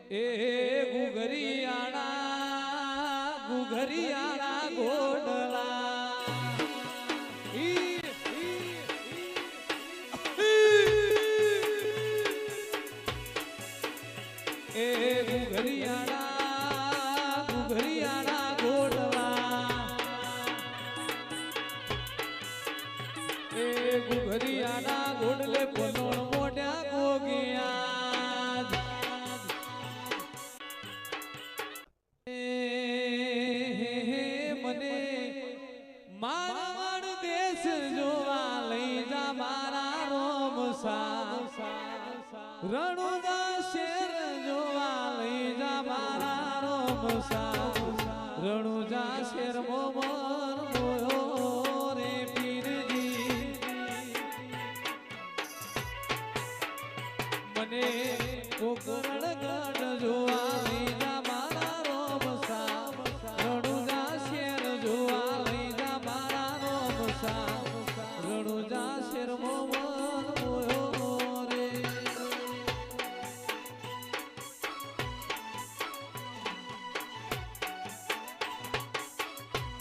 એ ગુઘરિયાણા ગોડલા એ ગુઘરિયાણા ગોડલા એ ગુઘરિયાણા ગોડલે પનોણ મોઢ્યા ગોગિયા મને મારવાડ દેશ જોવા લઈ જા મારા રોમસા રણુદા શેર જોવા લઈ જા મારા રોમસા રણુજા શેર મોમર મોયો રે પીરજી મને કોકરણ ગઢ જોવા લઈ જા મારા રોમસા રણુજા શેર જોવા લઈ જા મારા રોમસા રણુજા શેર મોમર